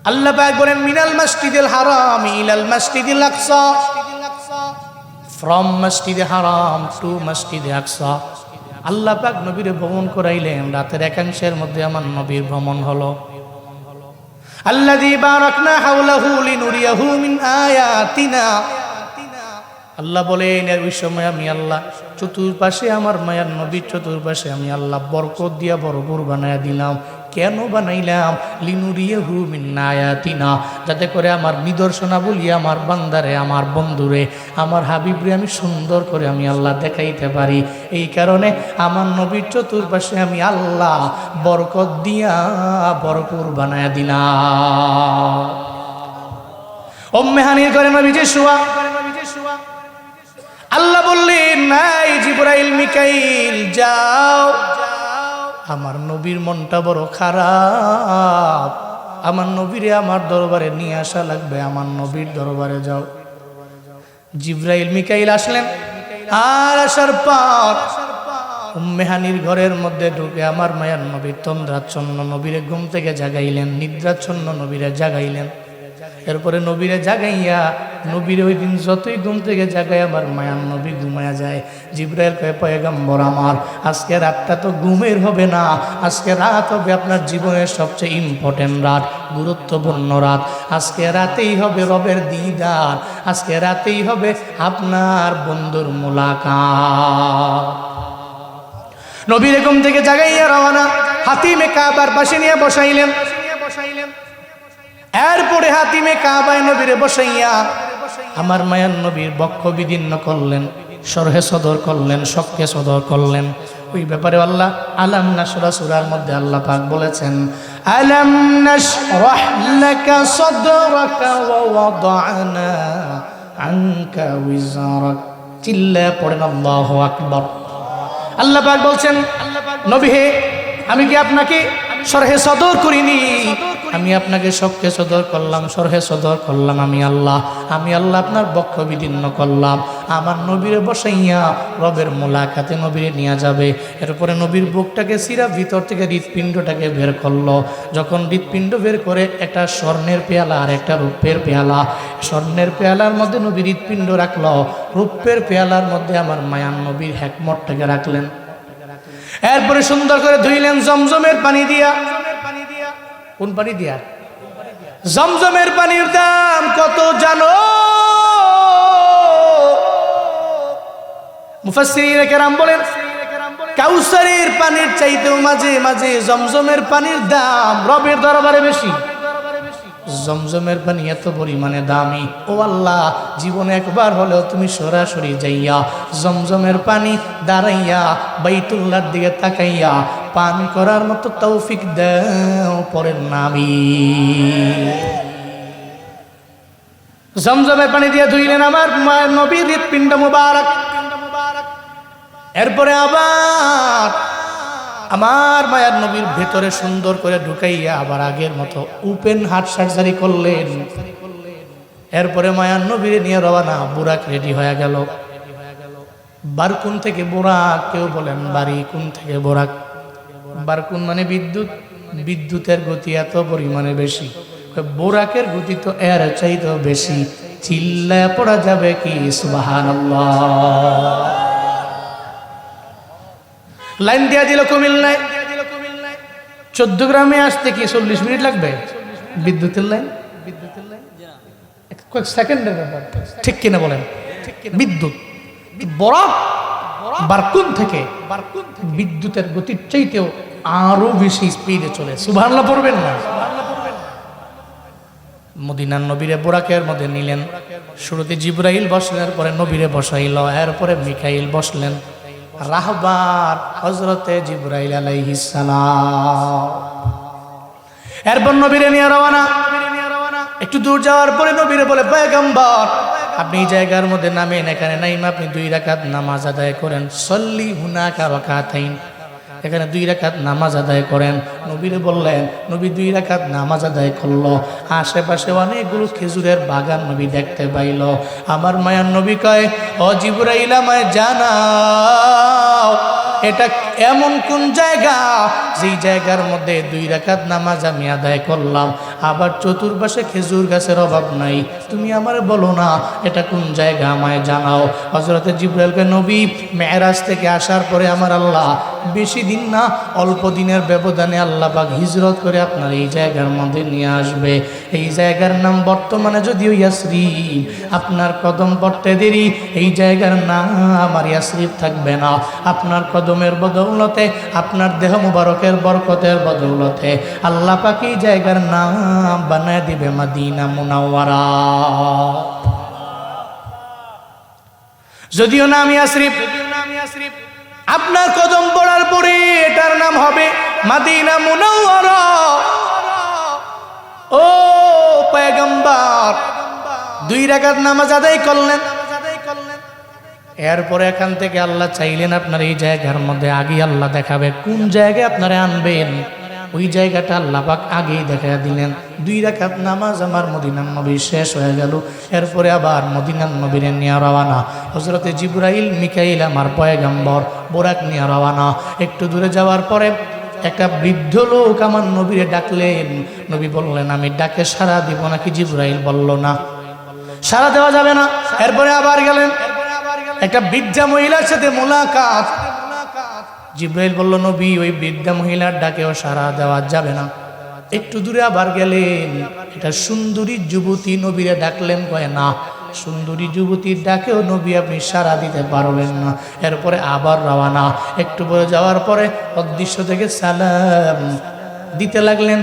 আল্লাহ পাক বলেন মিনাল মাসজিদিল হারাম ইলাল মাসজিদিল আকসা, ফ্রম মসজিদে হারাম টু মসজিদে আকসা। আল্লাহ পাক নবীর ভ্রমণ করাইলেন, রাতের একাংশের মধ্যে আমার নবীর ভ্রমণ হলো। আল্লাযী বারাকনা হাওলাহু লিনুরিয়াহু মিন আয়াতিনা। আল্লাহ বলেন ওই সময় আমি আল্লাহ চতুর্পাশে আমার মায়ার নবীর চতুর্পাশে আমি আল্লাহ বরকত দিয়া ভরপুর বানায়া দিলাম। কেন বানাইলাম? লিনুরিয়াহু মিন আয়াতিনা, যাতে করে আমার নিদর্শনা বলি আমার বান্দারে, আমার বন্ধুরে, আমার হাবিবরে আমি সুন্দর করে আমি আল্লাহ দেখাইতে পারি। এই কারণে আমার নবীর চতুর্পাশে আমি আল্লাহ বরকত দিয়া ভরপুর বানায়া দিলাম। উম্মে হানির ঘরে নবীজি শোয়া। আল্লাহ বললেন নাই জিবরাইল মিকাইল যাও, আমার নবীর মনটা বড় খারাপ, আমার নবীরে আমার দরবারে নিয়ে আসা লাগবে, আমার নবীর দরবারে যাও। জিবরাইল মিকাইল আসলেন, আর আসার পর উম্মে হানির ঘরের মধ্যে ঢুকে আমার মায়ার নবীর তন্দ্রাচ্ছন্ন নবীরে ঘুম থেকে জাগাইলেন, নিদ্রাচ্ছন্ন নবীরে জাগাইলেন। এরপরে নবীরে জাগাইয়া নবীর ওই দিন যতই ঘুম থেকে জাগায় আমার মায়ার নবী ঘুমায়া যায়। জিবরাইল কয় পয়গম্বর আমার, আজকে রাতটা তো ঘুমের হবে না, আজকে রাত হবে আপনার জীবনের সবচেয়ে ইম্পর্টেন্ট রাত, গুরুত্বপূর্ণ রাত। আজকে রাতেই হবে রবের দিদার, আজকে রাতেই হবে আপনার বন্ধুর মুলাকাত। নবীর ঘুম থেকে জাগাইয়া রওনা, হাতিমে কাবার পাশে নিয়ে বসাইলেন। এরপরে হাতিমে কাবায় নবীরে বসাইয়া আমার মায়ার নবীর বক্ষ বিদীর্ণ করলেন, সরহে সদর করলেন, শক্কে সদর করলেন। ওই ব্যাপারে আল্লাহ আলাম নাশরা সূরার মধ্যে আল্লাহ পাক বলেছেন আলাম নাশরাহ লাকা সাদরাকা ওয়া ওয়াদানা আনকা উযরাক। চিল্লা পড়েন আল্লাহু আকবার। আল্লাহ পাক বলছেন নবী হে, আমি কি আপনাকে সরহে সদর করিনি? আমি আপনাকে শক্কে সদর করলাম, সরহে সদর করলাম আমি আল্লাহ আপনার বক্ষ বিদীর্ণ করলাম। আমার নবীরে বসাইয়া রবের মোলাকাতে নবীরে নিয়ে যাবে। এরপরে নবীর বুকটাকে সিরা ভিতর থেকে হৃৎপিণ্ডটাকে বের করলো। যখন হৃৎপিণ্ড বের করে একটা স্বর্ণের পেয়ালা আর একটা রূপের পেয়ালা, স্বর্ণের পেয়ালার মধ্যে নবীর হৃৎপিণ্ড রাখলো, রূপের পেয়ালার মধ্যে আমার মায়ার নবীর হেকমতটাকে রাখলেন। এরপরে সুন্দর করে ধুইলেন জমজমের পানি দিয়া। কোন পানি দিয়া? জমজমের পানির দাম কত জানো? মুফাসসিরিনে কেরাম বলেন কাউসারের পানির চাইতেও মাঝে মাঝে জমজমের পানির দাম রবের দরবারে বেশি। জমজমের পানি এত পরিমাণে দামি, ও আল্লাহ জীবনে একবার হলেও তুমি সরাসরি যাইয়া জমজমের পানি দাঁড়াইয়া বাইতুল্লাহর দিকে তাকাইয়া পান করার মতো তৌফিক দাও, পরের নামি। জমজমের পানি দিয়ে ধুইলেন আমার মায়ের নবীর হৃৎপিণ্ড মুবারক। এরপরে আবার আমার মায়ের নবীর ভেতরে সুন্দর করে ঢুকাইয়া আবার আগের মতো ওপেন হার্ট সার্জারি করলেন। এরপরে মায়ার নবীরে নিয়ে রওনা, বুরাক রেডি হয়ে গেল। বারকুন থেকে বুরাক, কেউ বলেন বারিকুন থেকে বুরাক। বারকুন মানে বিদ্যুৎ, বিদ্যুতের গতি এত পরিমাণে বেশি, বুরাকের গতি তো এর চাইতেও বেশি। চিল্লায় পড়া যাবে কি সুবহানাল্লাহ। লাইন দিয়া দিল কুমিল্লায়, 14 গ্রামে আসতে কি 40 মিনিট লাগবে? বিদ্যুতের লাইন, কয়েক সেকেন্ডের ব্যাপার, ঠিক কিনা বলেন? বিদ্যুৎ বরাক বারকুন থেকে বিদ্যুতের গতির চাইতেও আরো বেশি স্পিডে চলে। সুবহানাল্লাহ পড়বেন না? মদিনার নবীরে বুরাকের মধ্যে নিলেন। শুরুতে জিবরাইল বসলেন, পরে নবীরে বসাইল, এরপরে মিকাইল বসলেন। রাহবার হযরতে জিবরাইল আলাইহিস সালাম। এরপর নবীরে নিয়ে রওনা। একটু দূর যাওয়ার পরে নবীরে বলে পয়গম্বর আপনি এই জায়গার মধ্যে নামেন, এখানে নাইমা আপনি 2 রাকাত নামাজ আদায় করেন। সল্লি হুনাকা রাকাতাইন, এখানে 2 রাকাত নামাজ আদায় করেন। নবীরে বললেন, নবী 2 রাকাত নামাজ আদায় করলো। আশেপাশে অনেকগুলো খেজুরের বাগান নবী দেখতে পাইল। আমার মায়ার নবী কয়, ও জিবরাইল আমায় জানাও এটা এমন কোন জায়গা যেই জায়গার মধ্যে 2 রাকাত নামাজ আমি আদায় করলাম, আবার চতুর্পাশে খেজুর গাছের অভাব নাই, তুমি আমার বলো না এটা কোন জায়গা, আমায় জানাও। হযরতে জিবরাইলকে নবী মেরাজ থেকে আসার পরে আমার আল্লাহ বেশি দিন না, অল্প দিনের ব্যবধানে আল্লাহ পাক হিজরত করে আপনার এই জায়গার মধ্যে নিয়ে আসবে। এই জায়গার নাম বর্তমানে যদিও ইয়াসরিব, আপনার কদম পড়তে দেরি এই জায়গার নাম আর ইয়াসরিব থাকবে না। আপনার কদমের বদৌলতে, আপনার দেহ মুবারকের বরকতের বদৌলতে আল্লাহ পাক এই জায়গার নাম বানায় দিবে মদিনা মুনাওয়ারা। যদিও নাম ইয়াসরিব, আপনার কদম পড়ার পরে এটার নাম হবে মদিনা মুনাওয়ারা। ও পয়গম্বর, 2 রাকাত নামাজ আদায় করলেন, এরপরে এখান থেকে আল্লাহ চাইলেন আপনার এই জায়গার মধ্যে আগে আল্লাহ দেখাবে কোন জায়গায় আপনারা আনবেন, ওই জায়গাটা আল্লাহ পাক আগেই দেখা দিলেন। 2 রাকাত নামাজ আমার মদিনার নবী শেষ হয়ে গেল, এরপরে আবার মদিনার নবীর নিয়ে রওয়ানা। হযরতে জিবরাইল মিকাইল আমার পয়গম্বর বোরাক নিয়ে রওয়ানা। একটু দূরে যাওয়ার পরে একটা বৃদ্ধ লোক আমার নবীরে ডাকলেন। নবী বললেন আমি ডাকে সাড়া দিব নাকি? জিবরাইল বলল না, সাড়া দেওয়া যাবে না। এরপরে আবার গেলেন, একটা বৃদ্ধা মহিলার সাথে মোলাকাত। জিবরাইল বলল নবী ওই বৃদ্ধা মহিলার ডাকেও সাড়া দেওয়া যাবে না। একটু দূরে আবার গেলেন, এটা সুন্দরী যুবতী নবীরে ডাকলেন, কয় না, সুন্দরী যুবতীর ডাকেও নবী আপনি সাড়া দিতে পারবেন না। এরপরে আবার রওয়ানা। একটু পরে যাওয়ার পরে অদৃশ্য থেকে সালাম দিতে লাগলেন,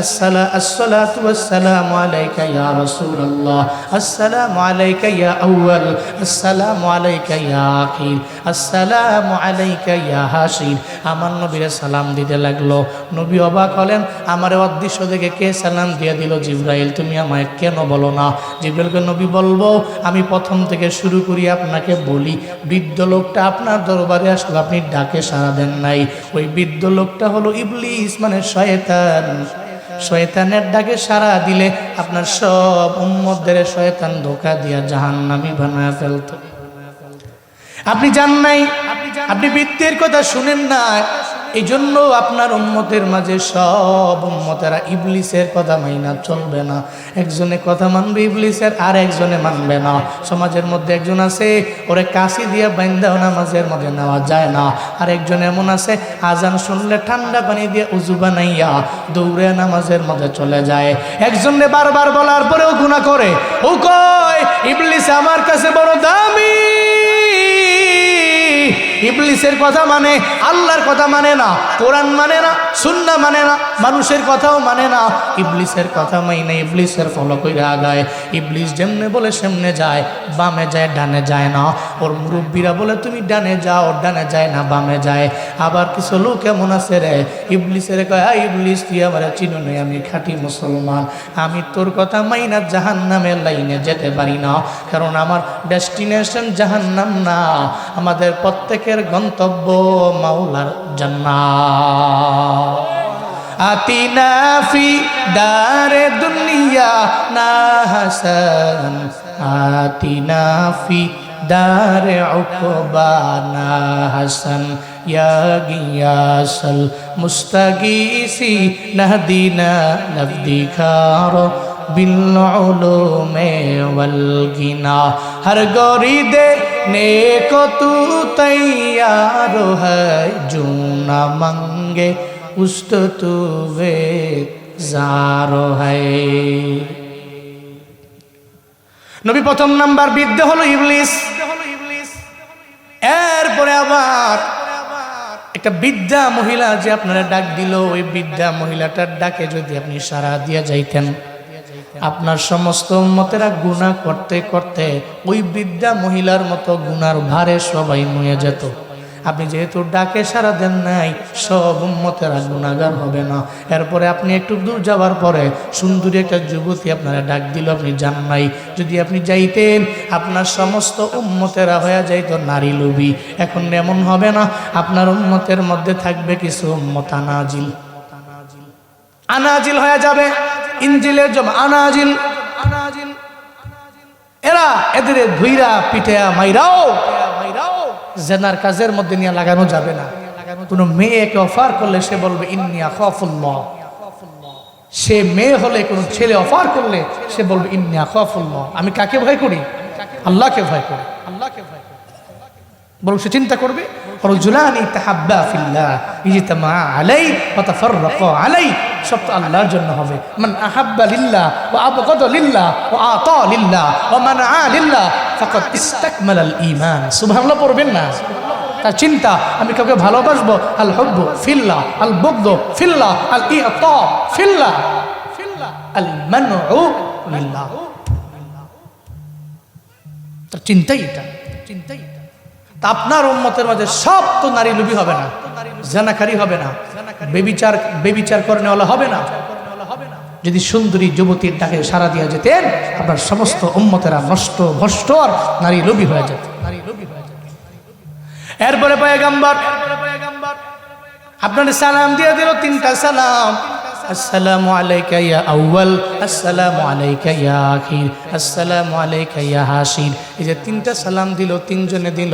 আসসালাতু ওয়াসসালামু আলাইকা ইয়া রাসূলুল্লাহ, আসসালামু আলাইকা ইয়া আউয়াল, আসসালামু আলাইকা ইয়া আখির, আসসালামু আলাইকা ইয়া হাসির। আমার নবীরে সালাম দিতে লাগলো। নবী অবাক হলেন, আমারে অদৃশ্য থেকে কে সালাম দিয়ে দিল? জিবরাইল। তুমি আমায় কেন বলো না? জিবরাইলকে নবী বলবো, আমি প্রথম থেকে শুরু করি আপনাকে বলি। বৃদ্ধ লোকটা আপনার দরবারে আসলো, আপনি ডাকে সাড়া দেন নাই। ওই বৃদ্ধ লোকটা হলো ইবলিস, মানে শয়তান। শয়তানের ডাকে সাড়া দিলে আপনার সব উম্মতদের শয়তান ধোঁকা দিয়া জাহান্নামী বানায় ফেলতো। আপনি জান নাই, আপনি বৃত্তের কথা শুনেন না, এই জন্য আপনার উম্মতের মাঝে সব উম্মতেরা ইবলিসের কথা মাইনা চলবে না। একজনে কথা মানবে ইবলিসের, আর একজনে মানবে না। সমাজের মধ্যে একজন আছে, ওরে কাশি দিয়ে বাইন্দাও নামাজের মধ্যে নেওয়া যায় না। আর একজন এমন আছে, আজান শুনলে ঠান্ডা পানি দিয়ে উজু বানাইয়া দৌড়ে নামাজের মধ্যে চলে যায়। একজনে বারবার বলার পরেও গুনাহ করে। ও কয় ইবলিস আমার কাছে বড় দামি, ইবলিসের কথা মানে, আল্লাহর কথা মানে না, কোরআন মানে না, সুন্নাহ মানে না, মানুষের কথাও মানে না। ইবলিসের কথা মাইনে ইবলিসের ফলো কইরা আগায়। ইবলিস যেমনে বলে সেমনে যায়, বামে যায় ডানে যায় না। ওর মুরব্বীরা বলে তুমি ডানে যাও, ডানে যায় না, বামে যায়। আবার কিছু লোক এমন আছে রে, ইবলিসের কয় ইবলিস তুই আমার চিনো নেই, আমি খাঁটি মুসলমান, আমি তোর কথা মাইনা জাহান্নামের লাইনে যেতে পারি না, কারণ আমার ডেস্টিনেশন জাহান্নাম না, আমাদের প্রত্যেকের গন্তব্য মাওলার জান্নাত। আতিনা ফি দারে দুনিয়া না হাসান, আতিনা ফি দারে উকবা না হাসান, ইয়া গিয়াসাল মুস্তাগীসি নাহদিনা নফদিকার বিল উলুমে ওয়াল গিনা, হর গরি দে নেको तू तैयार है, जो न मंगे उस तो तू वे जारो है। নবী প্রথম নাম্বার বৃদ্ধ হলো ইবলিস। এরপরে আবার একটা বৃদ্ধা মহিলা যে আপনারা ডাক দিল, ওই বৃদ্ধা মহিলাটার ডাকে যদি আপনি সাড়া দিয়ে যাইতেন, আপনার সমস্ত উম্মতেরা গুনাহ করতে করতে ওই বৃদ্ধা মহিলার মতো গুনার ভারে সবাই নুয়ে যেত। আপনি যেহেতু ডাকে সাড়া দেন নাই, সব উম্মতেরা গুনাহগার হবে না। এরপরে আপনি একটু দূর যাওয়ার পরে সুন্দরী একটা যুবতী আপনারা ডাক দিল, আপনি যান নাই। যদি আপনি যাইতেন, আপনার সমস্ত উম্মতেরা হয়ে যাইতো নারী লোভী। এখন এমন হবে না, আপনার উম্মতের মধ্যে থাকবে কিছু উম্মত আনাজিল, আনাজিল হয়ে যাবে। ইনজিলের জমা আনাজিল, এরা এদের ধুইরা পিঠা মাইরাও জেনার কাজের মধ্যে নিয়ে লাগানো যাবে না। কোনো মেয়েকে অফার করলে সে বলবে ইন্নী আখাফুল্লাহ, সে মেয়ে হলে কোনো ছেলে অফার করলে সে বলবে ইন্নী আখাফুল্লাহ, আমি কাকে ভয় করি? আল্লাহকে ভয় করি। বরং সে চিন্তা করবে রাজুলানি তাহাব্বা ফিল্লাহ ইজতামা আলাই ওয়া তাফাররাকা আলাই, সব তো আল্লাহর জন্য হবে। মান আহাব্বা লিল্লাহ ওয়া আবগাদা লিল্লাহ ওয়া আতা লিল্লাহ ওয়া মানআ লিল্লাহ ফাকাদ ইসতাকমালাল ঈমান। সুবহানাল্লাহ পড়বেন না? তার চিন্তা আমি কাউকে ভালোবাসবো, আল হুব্বু ফিল্লাহ, আল বুগদু ফিল্লাহ, আল ইতা ফিল্লাহ, আল মানউ লিল্লাহ। তার চিন্তাই এটা। তা আপনার উম্মতের মাঝে সব তো নারী লোভী হবে না, জানাকারী হবে না, বেবিচার করনেওয়ালা হবে না। যদি সুন্দরী যুবতীর ডাকে সাড়া দিয়ে যেতেন, আপনার সমস্ত উম্মতেরা নষ্ট ভ্রষ্ট আর নারী লোভী হয়ে যেত। এরপরে পয়গম্বর আপনার সালাম দিয়ে দিল, তিনটা সালাম। আসসালামু আলাইকা ইয়া আউয়াল, আসসালামু আলাইকা ইয়া আখির, আসসালামু আলাইকা ইয়া হাসির। এই যে তিনটা সালাম দিল, তিনজনে দিল।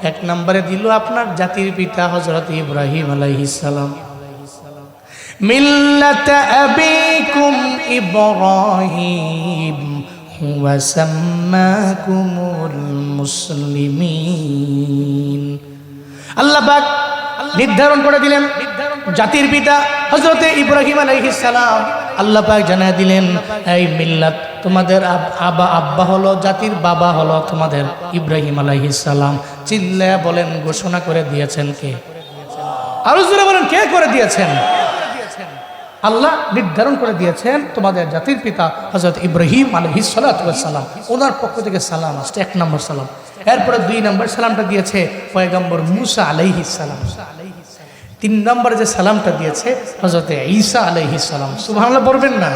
এক নম্বরে দিল আপনার জাতির পিতা হযরত ইব্রাহিম আলাইহিস সালাম। মিল্লাত আবিকুম ইব্রাহিম হুয়া সাম্মাকুমুল মুসলিমিন। আল্লাহ পাক নির্ধারণ করে দিলেন জাতির পিতা হযরতে ইব্রাহিম আলাইহিস সালাম। আল্লাহ পাক জানায় দিলেন, এই মিল্লাত, তোমাদের আব্বা হলো, জাতির বাবা হলো তোমাদের ইব্রাহিম আলাইহিস সালাম। চিল্লায়া বলেন, ঘোষণা করে দিয়েছেন কে? আরো জোরে বলেন, কে করে দিয়েছেন? আল্লাহ নির্ধারণ করে দিয়েছেন তোমাদের জাতির পিতা হযরত ইব্রাহিম আলাইহিস সালাতু ওয়াস সালাম, ওনার পক্ষ থেকে সালাম আসছে, এক নম্বর সালাম। এরপরে দুই নম্বর সালামটা দিয়েছে পয়গম্বর মুসা আলাইহিস সালাম। তিন নম্বরে যে সালামটা দিয়েছে হযরত ঈসা আলাইহিস সালাম। সুবহানাল্লাহ পড়বেন না?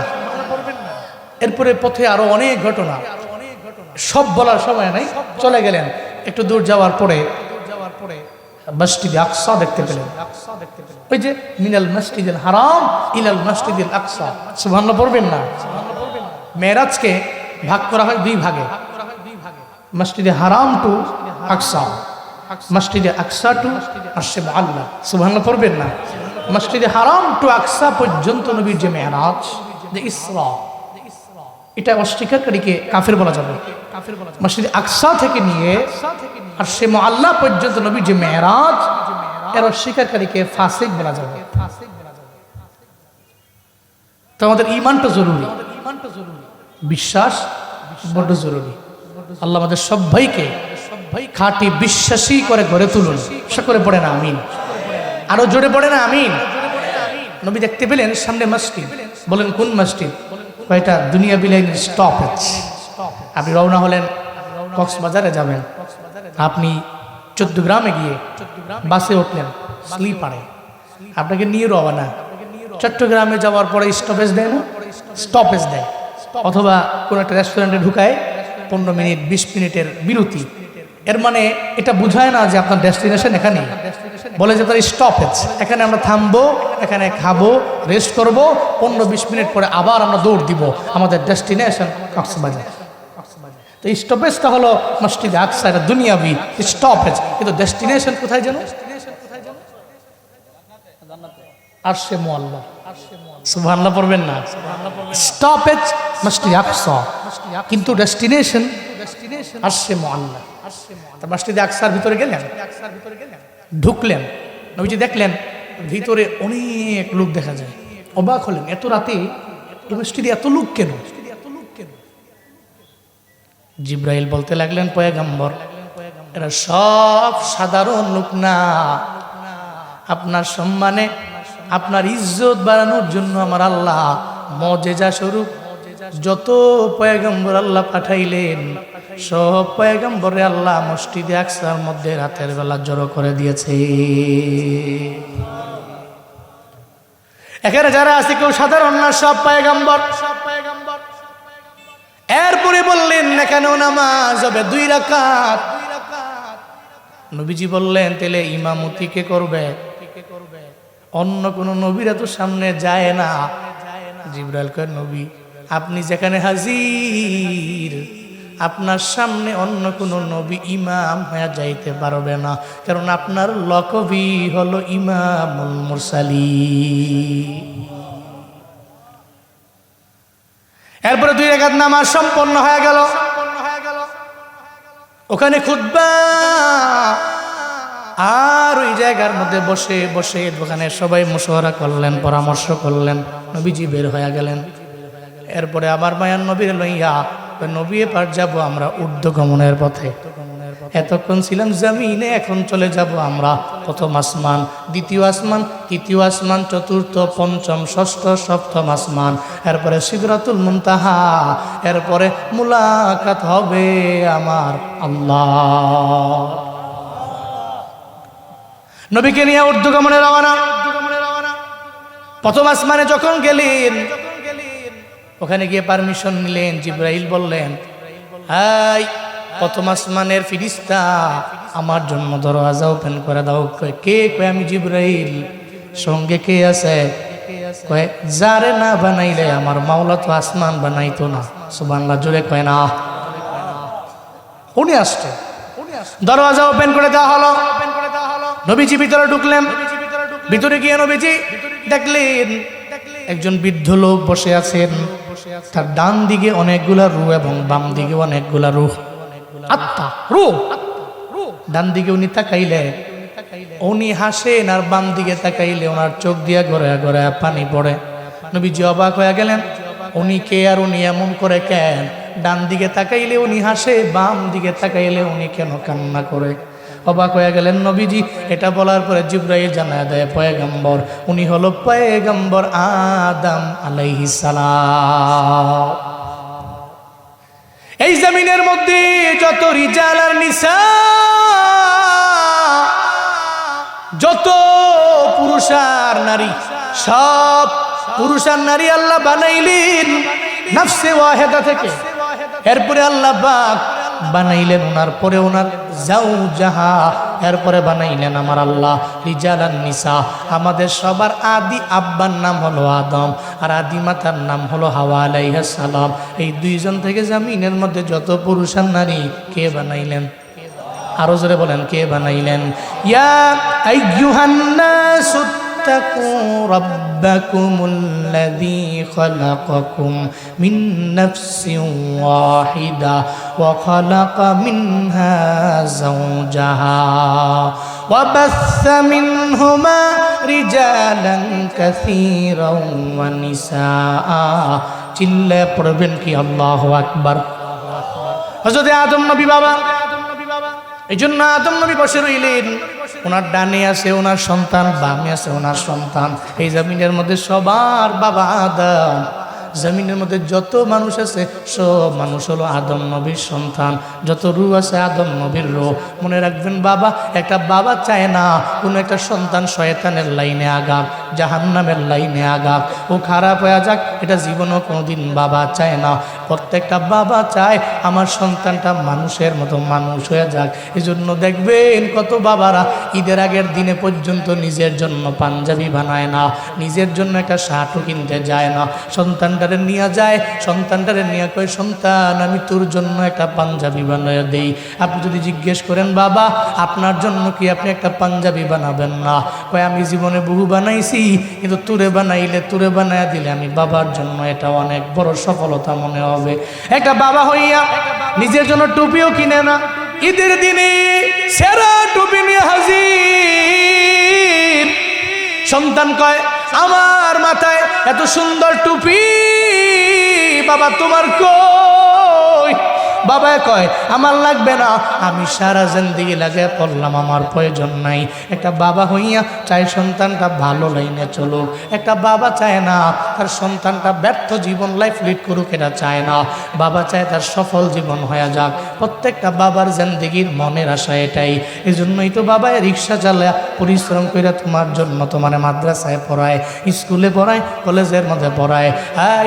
এরপরে পথে আরো অনেক ঘটনা, সব বলার সময় নাই। চলে গেলেন, একটু দূর যাওয়ার পরে মসজিদে আকসা দেখতে পেলেন। ওই যে মিনাল মসজিদুল হারাম ইলাল মসজিদুল আকসা। সুবহানাল্লাহ পড়বেন না? মেরাজকে ভাগ করা হয় দুই ভাগে, মসজিদে হারাম টু আকসা, মসজিদে আকসা টু আরশে মুআল্লা। সুবহানাল্লাহ পড়বেন না? মসজিদে হারাম টু আকসা পর্যন্ত নবীর যে মেরাজ, যে ইসরা, এটা অস্বীকারীকে কাফের বলা যাবে। মসজিদে আকসা থেকে নিয়ে আরশে মুআল্লা পর্যন্ত নবীর যে মেরাজ, এর অস্বীকারীকে ফাসিক বলা যাবে। তো আমাদের ঈমানটা জরুরি, বিশ্বাস বড় জরুরি। আল্লাহ আমাদের সবাইকে খাঁটি বিশ্বাসী করে গড়ে তুলুন। সকলে পড়ে না আমিন? আরো জোরে পড়ে না আমিন? নবী দেখতে পেলেন সামনে মসজিদ। বলেন কোন মসজিদ? কয়টা? দুনিয়া বিলাইনের স্টপেজ। আপনি রওনা হলেন, কক্সবাজারে যাবেন, আপনি 14 গ্রামে গিয়ে বাসে উঠলেন, স্লিপারে, আপনাকে নিয়ে রওনা। চট্টগ্রামে যাওয়ার পরে স্টপেজ দেয় না? স্টপেজ দেয়, অথবা কোনো একটা রেস্টুরেন্টে ঢুকায় 15 মিনিট 20 মিনিটের বিরতি। এর মানে এটা বোঝায় না যে আপনার ডেস্টিনেশন এখানেই, বলে যে তার স্টপেজ, এখানে আমরা থামবো, এখানে খাবো, রেস্ট করব, 15-20 মিনিট পরে আবার আমরা দৌড় দিব আমাদের ডেস্টিনেশন কক্সবাজার। তো স্টপেজটা হলো মসজিদে আকসা, এটা দুনিয়াবি স্টপেজ, কিন্তু ডেস্টিনেশন কোথায় যেন? আরশে মুআল্লা। সুবহানাল্লাহ পড়বেন না? স্টপেজ মসজিদে আকসা, কিন্তু ডেস্টিনেশন আরশে মুআল্লা। মসজিদে আকসার ভিতরে গেলেন, ঢুকলেন, নবীজি দেখলেন ভিতরে অনেক লোক দেখা যায়। অবাক হলেন, এত রাতে এই মসজিদে এত লোক কেন? জিব্রাইল বলতে লাগলেন, পয়গম্বর, এরা সব সাধারণ লোক না, আপনার সম্মানে, আপনার ইজ্জত বাড়ানোর জন্য আমার আল্লাহ মুজিজা স্বরূপ যত পয়গম্বর আল্লাহ পাঠাইলেন, সব পয়গম্বরে আল্লাহ মসজিদে আকসার মধ্যে রাতের বেলা জড়ো করে দিয়েছে। এখানে যারা আছে কেউ সাধারণ না, সব পয়গম্বর। এরপরে বললেন, এখানেও নামাজ হবে 2 রাকাত। নবীজি বললেন, তাহলে ইমামতি কে করবে? অন্য কোন নবীরা তো সামনে যায় না। জিবরাইল কয়, নবী আপনি যেখানে হাজির, আপনার সামনে অন্য কোন নবী ইমাম হয়ে যাইতে পারবে না, কারণ আপনার লকবি হলো ইমামুল মুরসালিন। এরপরে 2 রাকাত নামাজ সম্পন্ন হয়ে গেল। ওখানে খুতবা, আর ওই জায়গার মধ্যে বসে বসে দোকানে সবাই মশওয়ারা করলেন, পরামর্শ করলেন। নবীজি বের হয়ে গেলেন। এরপরে আমার মায়ার নবীর লইয়া নবী পার যাব আমরা ঊর্ধ্বগমনের পথে। এতক্ষণ ছিলাম জমিনে, এখন চলে যাব আমরা প্রথম আসমান, দ্বিতীয় আসমান, তৃতীয় আসমান, চতুর্থ, পঞ্চম, ষষ্ঠ, সপ্তম আসমান, এরপরে সিদরাতুল মুনতাহা, এরপরে মুলাকাত হবে আমার আল্লাহ। নবীকে নিয়ে ঊর্ধ্বগমনে রওনা। প্রথম আসমানে যখন গেলেন, ওখানে গিয়ে পারমিশন নিলেন। জিবরাইল বললেন, হাই প্রথম আসমানের ফিরিস্তা, আমার জন্য দরওয়াজা ওপেন করে দাও। কে? কয় আমি জিবরাইল। সঙ্গে কে আছে? কয় যারে না বানাইলে আমার মাওলা তো আসমান বানাইতো না। সুবহানাল্লাহ, জোরে কয় না। উনি আসছে, দরওয়াজা ওপেন করে দেওয়া হলো। নবীজি ভিতরে ঢুকলেন। ভিতরে গিয়ে নবীজি দেখলেন একজন বৃদ্ধ লোক বসে আছেন। তার ডান দিকে অনেকগুলা রূহ এবং বাম দিকে অনেকগুলা রূহ, আত্মা, রূহ। ডান দিকে উনি তাকাইলে উনি হাসেন, আর বাম দিকে তাকাইলে ওনার চোখ দিয়া গড়ায় গড়ায় পানি পড়ে। নবীজি অবাক হয়ে গেলেন, উনি কে আর উনি এমন করে কেন? ডান দিকে তাকাইলে উনি হাসে, বাম দিকে তাকাইলে উনি কেন কান্না করে? অবাক হয়ে গেলেন নবীজি। এটা বলার পরে জিবরাইল জানায় দেয় পয়গম্বর, উনি হলো পয়গম্বর আদম আলাইহিস সালাম। এই জমিনের মধ্যে যত রিজাল আর নিসা, যত পুরুষ আর নারী, সব পুরুষ আর নারী আল্লাহ বানাইলেন নফসে ওয়াহিদা থেকে। এরপরে আল্লাহ পাক বানাইলেন ওনার পরে ওনার জাউজাহা, এরপরে বানাইলেন আমার আল্লাহ রিজাল আর নিসা। আমাদের সবার আদি আব্বার নাম হলো আদম, আর আদি মাতার নাম হলো হাওয়া আলাইহিস সালাম। এই দুইজন থেকে জমিনের মধ্যে যত পুরুষ আর নারী কে বানাইলেন? আরো জোরে বলেন, কে বানাইলেন? ইয়া আইয়ুহান নাসু ইত্তাকু রাব্বাকুমুল্লাযী খালাকাকুম মিন নাফসিন ওয়াহিদা ওয়া খালাকা মিনহা যাওজাহা ওয়া বাসসা মিনহুমা রিজালান কাসীরান ওয়া নিসাআ। চিল্লায়ে পড়বেন কি আল্লাহু আকবার। হযরত আদম নবী বাবা, এই জন্য আদম নবী বসে রইলেন। ওনার ডানে আছে ওনার সন্তান, বামে আছে ওনার সন্তান। এই জমিনের মধ্যে সবার বাবা আদম। জমিনের মধ্যে যত মানুষ আছে সব মানুষ হলো আদম নবীর সন্তান। যত রূহ আছে আদম নবীর রূহ। মনে রাখবেন বাবা, একটা বাবা চায় না কোনো একটা সন্তান শয়তানের লাইনে আগাক, জাহান্নামের লাইনে আগাক, ও খারাপ হয়ে যাক, এটা জীবনও কোনোদিন বাবা চায় না। প্রত্যেকটা বাবা চায় আমার সন্তানটা মানুষের মতো মানুষ হয়ে যাক। এই জন্য দেখবেন কত বাবারা ঈদের আগের দিনে পর্যন্ত নিজের জন্য পাঞ্জাবি বানায় না, নিজের জন্য একটা শার্টও কিনতে যায় না। সন্তানটারে নিয়ে যায়, সন্তানটারে নিয়ে কয়, সন্তান আমি তোর জন্য একটা পাঞ্জাবি বানিয়ে দেই। আপনি যদি জিজ্ঞেস করেন বাবা আপনার জন্য কি আপনি একটা পাঞ্জাবি বানাবেন না? কয় আমি জীবনে বহু বানাইছি, কিন্তু তোরে বানাইলে, তোরে বানায় দিলে আমি বাবার জন্য এটা অনেক বড় সফলতা মনে হবে। একটা বাবা হইয়া নিজের জন্য টুপিও কিনে না, ঈদের দিনে সেরা টুপি নিয়ে হাজির। সন্তান কয় আমার মাথায় এত সুন্দর টুপি, বাবা তোমার কই? বাবা কয় আমার লাগবে না, আমি সারা জিন্দেগি লাগে পড়লাম, আমার প্রয়োজন নাই। একটা বাবা হইয়া চায় সন্তানটা ভালো লাইনে চলুক। একটা বাবা চায় না তার সন্তানটা ব্যর্থ জীবন লাইফ লিড করুক, এটা চায় না। বাবা চায় তার সফল জীবন হয়ে যাক। প্রত্যেকটা বাবার জিন্দেগির মনের আশা এটাই। এই জন্যই তো বাবা রিক্সা চালায় পরিশ্রম করে তোমার জন্য তোমার মাদ্রাসায় পড়ায়, স্কুলে পড়ায়, কলেজের মধ্যে পড়ায়।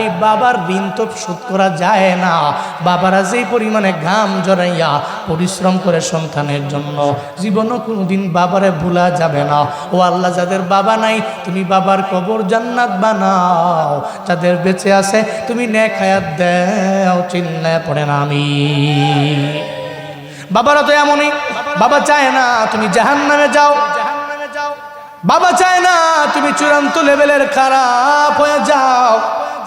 এই বাবার ঋণ তো শোধ করা যায় না। বাবারা যেই পরিমাণে ঘাম জড়াইয়া পরিশ্রম করে সন্তানের জন্য, জীবনও কোনোদিন বাবারে ভুলা যাবে না। ও আল্লাহ, যাদের বাবা নাই তুমি বাবার কবর জান্নাত বানাও, যাদের বেঁচে আছে তুমি নেক হায়াত দাও। চিল্লায় পড়েন আমিন। বাবারা তো এমনই, বাবা চায় না তুমি জাহান্নামে যাও। বাবা চায় না তুমি চূড়ান্ত লেভেলের খারাপ হয়ে যাও,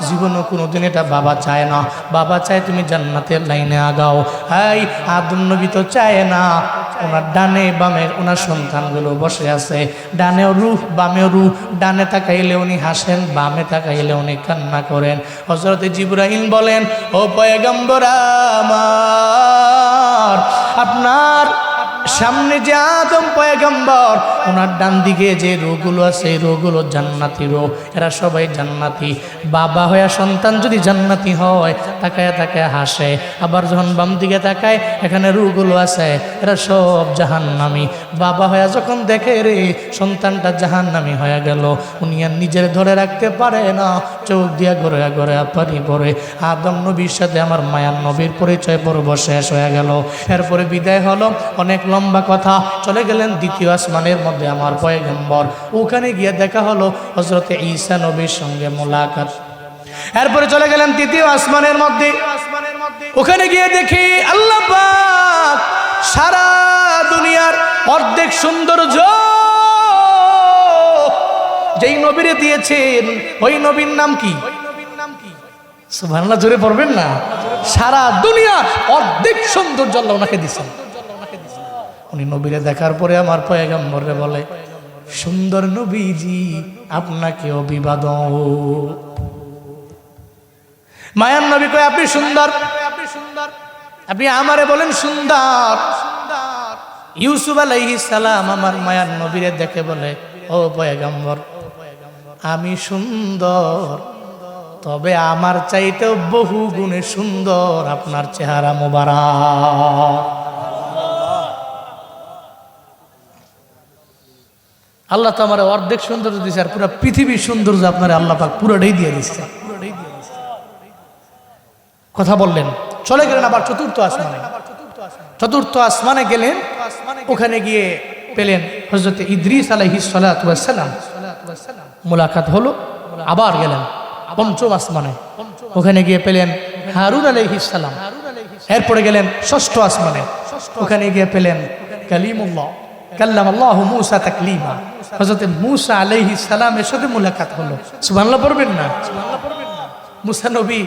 জীবনে কোনোদিন এটা বাবা চায় না। বাবা চায় তুমি জান্নাতের লাইনে আগাও। এই আদম নবী তো চায় না, ওনার ডানে বামে ওনার সন্তানগুলো বসে আছে, ডানেও রূহ বামেও রূহ, ডানে তাকাইলে উনি হাসেন, বামে তাকাইলে উনি কান্না করেন। হযরত জিবরাইল বলেন, ও পয়গম্বর আমার, আপনার সামনে যে আদম পয়গম্বর, ওনার ডান দিকে যে রোগুলো আছে এই রোগুলো জান্নাতি রো, এরা সবাই জান্নাতি। বাবা হয়ে সন্তান যদি জান্নাতি হয় তাকায় তাকায় হাসে, আবার যখন বাম দিকে তাকায় এখানে রোগুলো আছে এরা সব জাহান্নামী। বাবা হয়ে যখন দেখে রে সন্তানটা জাহান্নামী হয়ে গেল, উনি আর নিজের ধরে রাখতে পারে না, চোখ দিয়া ঘরে ঘরে পানি পড়ে। আদম নবীর সাথে আমার মায়ার নবীর পরিচয় পর্ব শেষ হয়ে গেল। এরপরে বিদায় হলো, অনেক লম্বা কথা। চলে গেলেন দ্বিতীয় আসমানের মধ্যে আমার পয়গম্বর, ওখানে গিয়ে দেখা হলো হযরতে ঈসা নবীর সঙ্গে মোলাকাত। এরপরে চলে গেলেন তৃতীয় আসমানের মধ্যে, ওখানে গিয়ে দেখি আল্লাহ পাক সারা দুনিয়ার অর্ধেক সৌন্দর্য যেই নবীরে দিয়েছেন ওই নবীর নাম কি? সুবহানাল্লাহ, জোরে পড়বেন না। সারা দুনিয়ার অর্ধেক সৌন্দর্য আল্লাহ ওনাকে দিয়েছেন। উনি নবীরে দেখার পরে আমার পয়গম্বরে বলে, সুন্দর নবীজি আপনাকে অভিবাদন। মায়ার নবী কয়, আপনি সুন্দর, আপনি আমারে বলেন সুন্দর। ইউসুফ আলাইহিস সালাম আমার মায়ার নবীরে দেখে বলে, ও পয়গম্বর, আমি সুন্দর, তবে আমার চাইতেও বহু গুণে সুন্দর আপনার চেহারা মোবারক। আল্লাহ তো আমার অর্ধেক সৌন্দর্য দিচ্ছে, আর পুরো পৃথিবীর সৌন্দর্য আপনার আল্লাহ পাক পুরোটাই দিয়ে দিচ্ছে। কথা বললেন, চলে গেলেন আবার চতুর্থ আসমানে। চতুর্থ আসমানে গেলেন, ওখানে গিয়ে পেলেন হযরত ইদ্রিস আলাইহিস সালাতু ওয়াস সালাম, মুলাকাত হলো। আবার গেলেন পঞ্চম আসমানে, ওখানে গিয়ে পেলেন হারুন আলাইহিস সালাম। এরপরে গেলেন ষষ্ঠ আসমানে, ওখানে গিয়ে পেলেন কালিমুল্লাহ, কাল্লামাল্লাহু মূসা তাকলিমা, হযরত মূসা আলাইহিস সালামের সাথে মুলাকাত হলো। সুবহানাল্লাহ পড়বেন না? মূসা নবী,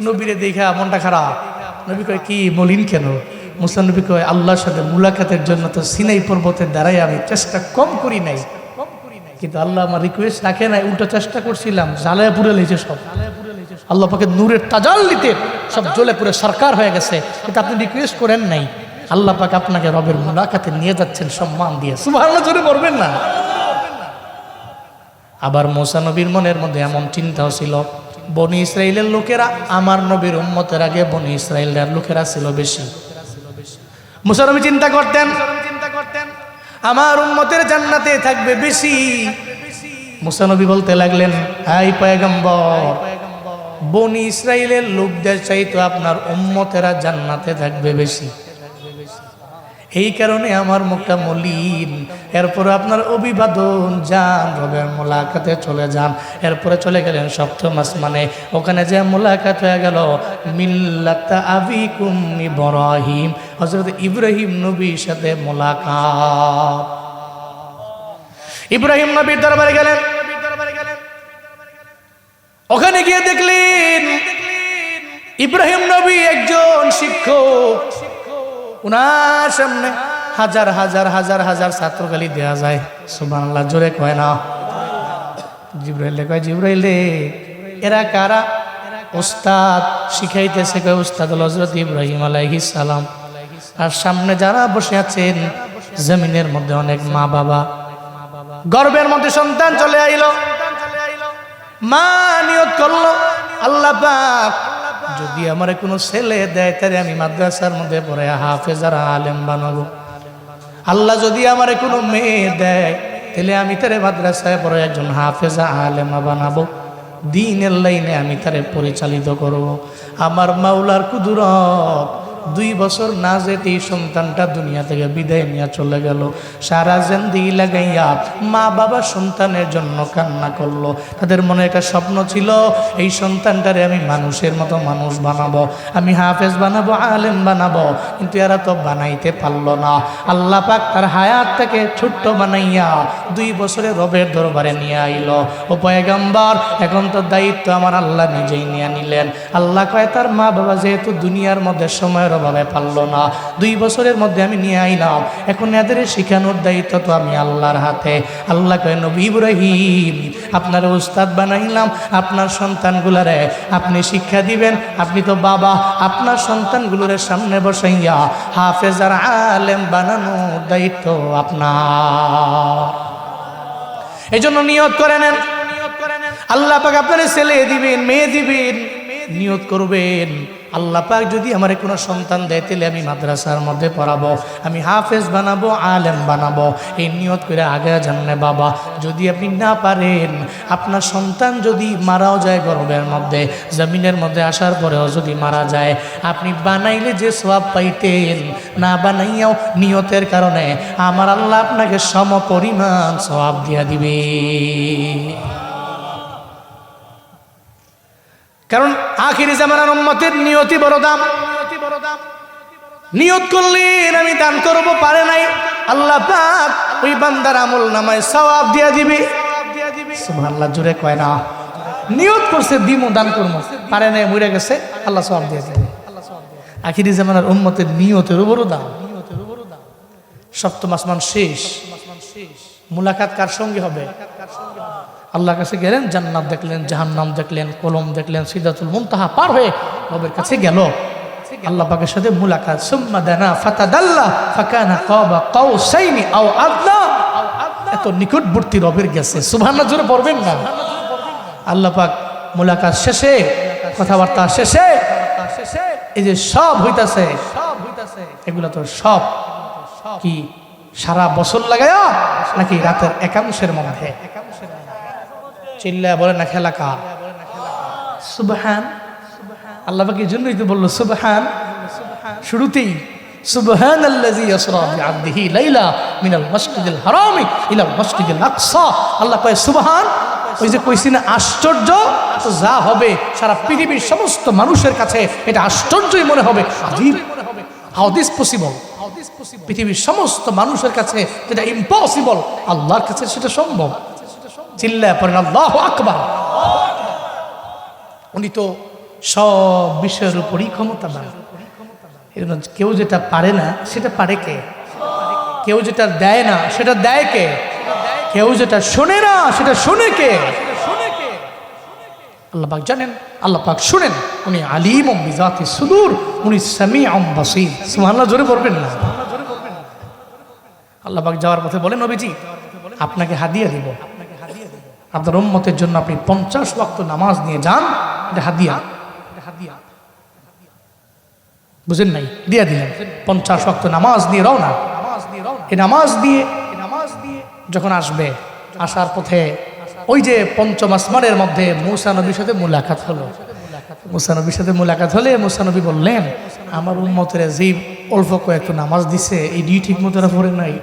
নবীরে দেখা মনটা খারাপ। নবী কয়, কি মলিন কেন? মূসা নবী কয়, আল্লাহর সাথে মুলাকাতের জন্য তো সিনাই পর্বতের দ্বারাই আমি চেষ্টা কম করি নাই, কিন্তু আল্লাহ আমার রিকোয়েস্ট রাখে নাই, উল্টো চেষ্টা করছিলাম, জ্বালায় পুড়ে লেগেছে সব। আল্লাহ পাকে নূরের তাজাল্লিতে সব জ্বলে পুরে সরকার হয়ে গেছে, কিন্তু আপনি রিকোয়েস্ট করেন নাই। আল্লাহ পাক আপনাকে রবের মুলাকাতে নিয়ে যাচ্ছেন সম্মান দিয়ে। সুবহানাল্লাহ, জোরে পড়বেন না? আবার মূসা নবীর মনের মধ্যে এমন চিন্তাও ছিল, বনি ইসরাইলের লোকেরা আমার নবীর উম্মতের আগে বনি ইসরাইলের লোকেরা ছিল বেশি। মূসা নবী চিন্তা করতেন আমার উম্মতের জান্নাতে থাকবে বেশি। মূসা নবী বলতে লাগলেন, হাই পয়গম্বর, বনি ইসরাইলের লোকদের চাইতে আপনার উম্মতেরা জান্নাতে থাকবে বেশি, এই কারণে আমার মুখটা মলিন। এরপরে আপনার অভিবাদন, যান রবের মোলাকাতে চলে যান। এরপরে চলে গেলেন সপ্তম আসমানে, ওখানে যে মোলাকাত হয়ে গেল মিল্লাতা আবিকুম ইব্রাহিম, হযরত ইব্রাহিম নবীর সাথে মোলাকাত। ইব্রাহিম নবীর দরবারে গেলেন, ওখানে গিয়ে দেখলেন ইব্রাহিম নবী একজন শিক্ষক, উনার সামনে হাজার হাজার হাজার হাজার ছাত্রখালি দেয়া যায়। সুবহানাল্লাহ, জোরে কয় না? জিবরাইল কয়, জিবরাইল রে, এরা কারা? উস্তাদ শিখাইতেছে, কয় উস্তাদ হল হযরত ইব্রাহিম আলাইহিস সালাম। আর সামনে যারা বসে আছেন জমিনের মধ্যে অনেক মা বাবা, গর্ভের মধ্যে সন্তান চলে আইলো, মা নিয়ত করলো, আল্লাহ পাক যদি আমার কোনো ছেলে দেয় তাহলে আমি মাদ্রাসার মধ্যে পড়ে হাফেজ আর আলেম বানাবো। আল্লাহ যদি আমার কোনো মেয়ে দেয় তাহলে আমি তারে মাদ্রাসায় পড়ে একজন হাফেজ আলেমা বানাবো, দ্বীনের লাইনে আমি তারে পরিচালিত করব। আমার মাওলার কুদরত, 2 বছর না যেতেই সন্তানটা দুনিয়া থেকে বিদায় নিয়ে চলে গেল। সারা জিন্দেগি লাগাইয়া মা বাবা সন্তানের জন্য কান্না করলো। তাদের মনে একটা স্বপ্ন ছিল, এই সন্তানটারে আমি মানুষের মতো মানুষ বানাবো, আমি হাফেজ বানাবো, আলেম বানাবো, কিন্তু এরা তো বানাইতে পারলো না। আল্লাহ পাক তার হায়াতটাকে ছোট্ট বানাইয়া 2 বছরে রবের দরবারে নিয়ে আইলো। ও পয়গম্বর, এখন তো দায়িত্ব আমার আল্লাহ নিজেই নিয়ে নিলেন। আল্লাহ কয় তার মা বাবা যেহেতু দুনিয়ার মধ্যে সময়ের অভাবে পারলো না, 2 বছরের মধ্যে আমি নিয়ে আইলাম, এখন এদের শিখানোর দায়িত্ব তো আমি আল্লাহর হাতে। আল্লাহ কয় নবী ইব্রাহিম, আপনার উস্তাদ বানাইলাম, আপনার সন্তানগুলারে আপনি শিক্ষা দিবেন, আপনি তো বাবা, আপনার সন্তানগুলোর সামনে বসাইয়া হাফেজ আর আলেম বানানোর দায়িত্ব আপনার। এই জন্য নিয়ত করে নেন, আল্লাহ পাক আপনার ছেলে দিবেন, মেয়ে দিবেন, নিয়ত করবেন আল্লাহ পাক যদি আমার কোনো সন্তান দেয় তাহলে আমি মাদ্রাসার মধ্যে পড়াবো, আমি হাফেজ বানাবো, আলেম বানাবো। এই নিয়ত করে আগে জানলে বাবা, যদি আপনি না পারেন, আপনার সন্তান যদি মারাও যায় গর্ভের মধ্যে, জমিনের মধ্যে আসার পরেও যদি মারা যায়, আপনি বানাইলে যে সওয়াব পাইতেন, না বানাইয়াও নিয়তের কারণে আমার আল্লাহ আপনাকে সম পরিমাণ সওয়াব দিয়া দিবে। কারণ আখিরি জামানার উম্মতের নিয়তি বড় দাম। নিয়ত করলেন আমি দান করব, পারে নাই, আল্লাহ পাক ওই বান্দার আমল নামায় সওয়াব দিয়া দিবে। সুবহানাল্লাহ, জোরে কয় না। নিয়ত করছে দিমু, দান করবো, পারে নাই, মরে গেছে, আল্লাহ সওয়াব দিয়া দিবে। আখিরি জামানার উম্মতের নিয়তের বড় দাম। সপ্তম আসমান শেষ, মুলাকাত কার সঙ্গে হবে? আল্লাহর কাছে গেলেন, জান্নাত দেখলেন, জাহান্নাম দেখলেন, কলম দেখলেন, সিদরাতুল মুনতাহা পার হয়ে রবের কাছে গেল। আল্লাহ পাকের সাথে মুলাকাত। সুম্মা দানা ফাতাদাল্লা ফাকানা কাবা কাউসাইনি আও আদনা। এত নিকটবর্তী রবের গেছে। সুবহানাল্লাহ, জোরে পড়বেন না। আল্লাহ পাক মুলাকাত শেষে, কথাবার্তা শেষে, এই যে সব হইতাছে, এগুলা তো সব কি সারা বছর লাগায়া নাকি রাতের একাংশের মধ্যে? চিল্লায় বলে না খেলা কার? সুবহান। আল্লাহ পাকের জন্যই তো বললো সুবহান শুরুতেই, সুবহানাল্লাযী ইয়াসরা বিআবদিহি লাইলা মিনাল মাসজিদিল হারামি ইলাল মাসজিদিল আকসা। আল্লাহ কয় সুবহান। ওই যে কইছি না আশ্চর্য, তো যা হবে সারা পৃথিবীর সমস্ত মানুষের কাছে এটা আশ্চর্যই মনে হবে। আজীব, হাউ দিস পসিবল? পৃথিবীর সমস্ত মানুষের কাছে যেটা ইম্পসিবল, আল্লাহর কাছে সেটা সম্ভব। চিল্লায় পড়েন আল্লাহু আকবার। উনি তো সব বিষয়ের উপরই ক্ষমতাবান। কেউ যেটা পারে না সেটা পারে কে? কেউ যেটা দেয় না সেটা দেয় কে? কেউ যেটা শোনে না সেটা শোনে কে? আল্লাহ পাক জানেন, আল্লাহ পাক শুনেন। উনি আলিমুম বিজাতিস সুদূর, উনি সামিউম বাসীর। সুবহানাল্লাহ, জোরে পড়বেন না। আল্লাহ পাক যাওয়ার পথে বলেন, নবীজি আপনাকে হাদিয়া দিব, আপনার উম্মতের জন্য আপনি 50 ওয়াক্ত নামাজ নিয়ে যান, এটা হাদিয়া। বুঝেন নাই? দিয়া দিলেন 50 ওয়াক্ত নামাজ নিয়ে রওনা। এই নামাজ দিয়ে যখন আসবে, আসার পথে ওই যে পঞ্চম আসমানের মধ্যে মূসা নবীর সাথে মুলাকাত হলো। মূসা নবীর সাথে মুলাকাত হলে মূসা নবী বললেন, আমার উম্মতের যে অল্প কয়েকটা নামাজ দিছে, এই দুই ঠিক মতো পড়ে নাই,